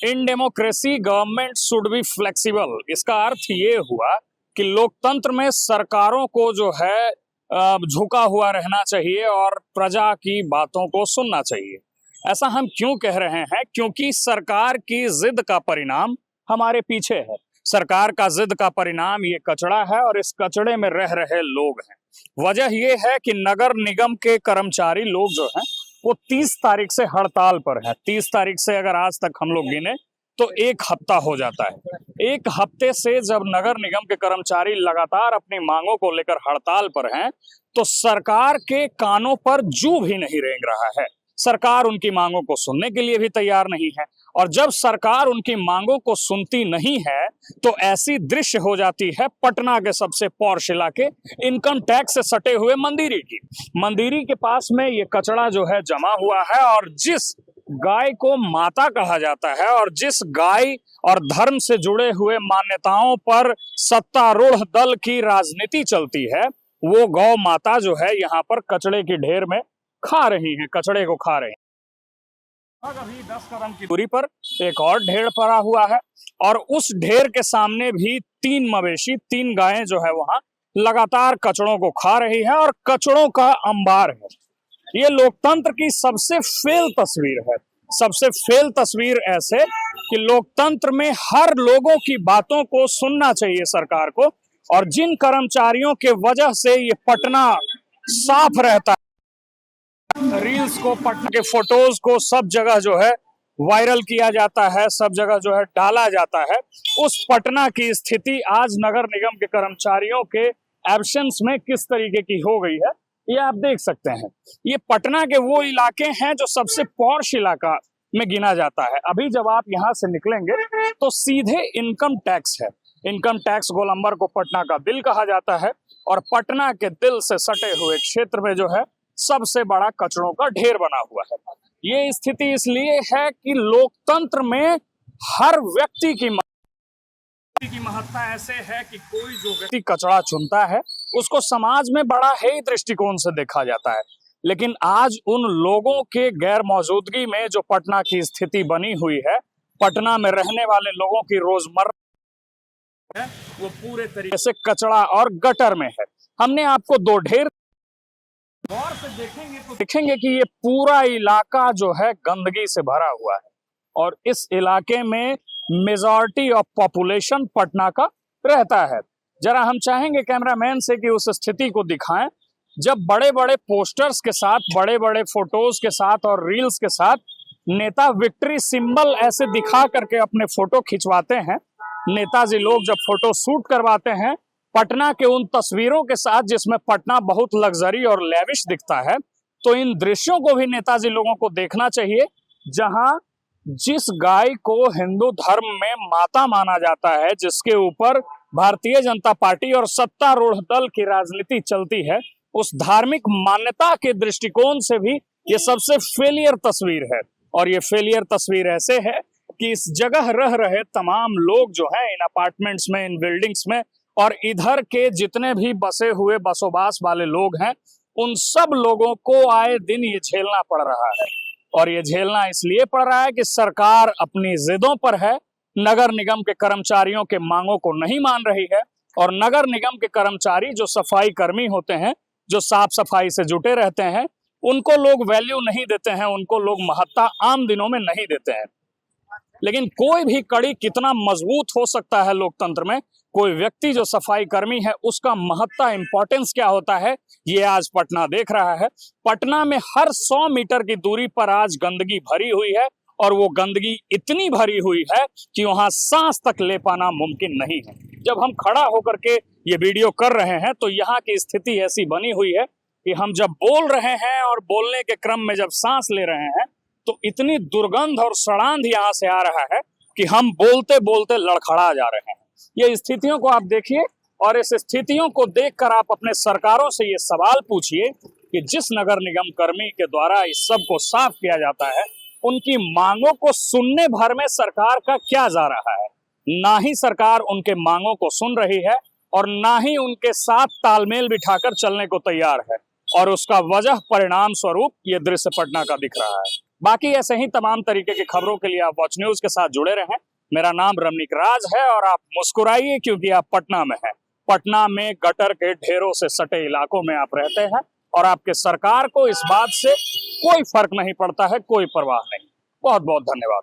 In democracy government should be flexible. इसका अर्थ ये हुआ कि लोकतंत्र में सरकारों को जो है झुका हुआ रहना चाहिए और प्रजा की बातों को सुनना चाहिए। ऐसा हम क्यों कह रहे हैं? क्योंकि सरकार की जिद का परिणाम हमारे पीछे है। सरकार का जिद का परिणाम ये कचड़ा है और इस कचड़े में रह रहे लोग हैं। वजह ये है कि नगर निगम के कर्मचारी लोग जो हैं वो 30 तारीख से हड़ताल पर है। 30 तारीख से अगर आज तक हम लोग गिने तो एक हफ्ता हो जाता है। एक हफ्ते से जब नगर निगम के कर्मचारी लगातार अपनी मांगों को लेकर हड़ताल पर हैं, तो सरकार के कानों पर जू भी नहीं रेंग रहा है। सरकार उनकी मांगों को सुनने के लिए भी तैयार नहीं है। और जब सरकार उनकी मांगों को सुनती नहीं है तो ऐसी दृश्य हो जाती है पटना के सबसे पॉश इलाके इनकम टैक्स से सटे हुए मंदिरी की। मंदिरी के पास में ये कचड़ा जो है जमा हुआ है और जिस गाय को माता कहा जाता है और जिस गाय और धर्म से जुड़े हुए मान्यताओं पर सत्तारूढ़ दल की राजनीति चलती है, वो गौ माता जो है यहाँ पर कचड़े की ढेर में खा रही है, कचड़े को खा रही है। अभी 10 कदम की दूरी पर एक और ढेर पड़ा हुआ है और उस ढेर के सामने भी 3 मवेशी, 3 गायें जो है वहां लगातार कचड़ों को खा रही है और कचड़ों का अंबार है। ये लोकतंत्र की सबसे फेल तस्वीर है। सबसे फेल तस्वीर ऐसे कि लोकतंत्र में हर लोगों की बातों को सुनना चाहिए सरकार को, और जिन कर्मचारियों के वजह से ये पटना साफ रहता है, रील्स को, पटना के फोटोज को सब जगह जो है वायरल किया जाता है, सब जगह जो है डाला जाता है, उस पटना की स्थिति आज नगर निगम के कर्मचारियों के एब्सेंस में किस तरीके की हो गई है ये आप देख सकते हैं। ये पटना के वो इलाके हैं जो सबसे पॉश इलाका में गिना जाता है। अभी जब आप यहाँ से निकलेंगे तो सीधे इनकम टैक्स है। इनकम टैक्स गोलंबर को पटना का दिल कहा जाता है और पटना के दिल से सटे हुए क्षेत्र में जो है सबसे बड़ा कचड़ों का ढेर बना हुआ है। ये स्थिति इसलिए है कि लोकतंत्र में हर व्यक्ति की महत्ता ऐसे है कि कोई जो व्यक्ति कचड़ा चुनता है उसको समाज में बड़ा ही दृष्टिकोण से देखा जाता है। लेकिन आज उन लोगों के गैर मौजूदगी में जो पटना की स्थिति बनी हुई है, पटना में रहने वाले लोगों की रोजमर्रा है वो पूरे तरीके से कचड़ा और गटर में है। हमने आपको 2 ढेर गौर से देखेंगे तो देखेंगे कि ये पूरा इलाका जो है गंदगी से भरा हुआ है और इस इलाके में मेजॉरिटी ऑफ पॉपुलेशन पटना का रहता है। जरा हम चाहेंगे कैमरामैन से कि उस स्थिति को दिखाएं जब बड़े बड़े पोस्टर्स के साथ, बड़े बड़े फोटोज के साथ और रील्स के साथ नेता विक्ट्री सिंबल ऐसे दिखा करके अपने फोटो खिंचवाते हैं। नेताजी लोग जब फोटो शूट करवाते हैं पटना के उन तस्वीरों के साथ जिसमें पटना बहुत लग्जरी और लेविश दिखता है, तो इन दृश्यों को भी नेताजी लोगों को देखना चाहिए जहां जिस गाय को हिंदू धर्म में माता माना जाता है, जिसके ऊपर भारतीय जनता पार्टी और सत्तारूढ़ दल की राजनीति चलती है, उस धार्मिक मान्यता के दृष्टिकोण से भी ये सबसे फेलियर तस्वीर है। और ये फेलियर तस्वीर ऐसे है कि इस जगह रह रहे तमाम लोग जो हैं इन अपार्टमेंट्स में, इन बिल्डिंग्स में, और इधर के जितने भी बसे हुए बसोबास वाले लोग हैं, उन सब लोगों को आए दिन ये झेलना पड़ रहा है। और ये झेलना इसलिए पड़ रहा है कि सरकार अपनी जिदों पर है, नगर निगम के कर्मचारियों के मांगों को नहीं मान रही है। और नगर निगम के कर्मचारी जो सफाई कर्मी होते हैं, जो साफ सफाई से जुटे रहते हैं, उनको लोग वैल्यू नहीं देते हैं, उनको लोग महत्ता आम दिनों में नहीं देते हैं। लेकिन कोई भी कड़ी कितना मजबूत हो सकता है लोकतंत्र में, कोई व्यक्ति जो सफाई कर्मी है उसका महत्ता, इंपॉर्टेंस क्या होता है, ये आज पटना देख रहा है। पटना में हर 100 मीटर की दूरी पर आज गंदगी भरी हुई है और वो गंदगी इतनी भरी हुई है कि वहां सांस तक ले पाना मुमकिन नहीं है। जब हम खड़ा होकर के ये वीडियो कर रहे हैं तो यहाँ की स्थिति ऐसी बनी हुई है कि हम जब बोल रहे हैं और बोलने के क्रम में जब सांस ले रहे हैं तो इतनी दुर्गंध और सड़ांध यहाँ से आ रहा है कि हम बोलते बोलते लड़खड़ा जा रहे हैं। ये स्थितियों को आप देखिए और इस स्थितियों को देखकर आप अपने सरकारों से ये सवाल पूछिए कि जिस नगर निगम कर्मी के द्वारा इस सब को साफ किया जाता है, उनकी मांगों को सुनने भर में सरकार का क्या जा रहा है। ना ही सरकार उनके मांगों को सुन रही है और ना ही उनके साथ तालमेल बिठाकर चलने को तैयार है, और उसका वजह परिणाम स्वरूप ये दृश्य पटना का दिख रहा है। बाकी ऐसे ही तमाम तरीके की खबरों के लिए आप वॉच न्यूज के साथ जुड़े रहें। मेरा नाम रमनीक राज है और आप मुस्कुराइए क्योंकि आप पटना में हैं। पटना में गटर के ढेरों से सटे इलाकों में आप रहते हैं और आपके सरकार को इस बात से कोई फर्क नहीं पड़ता है, कोई परवाह नहीं। बहुत बहुत धन्यवाद।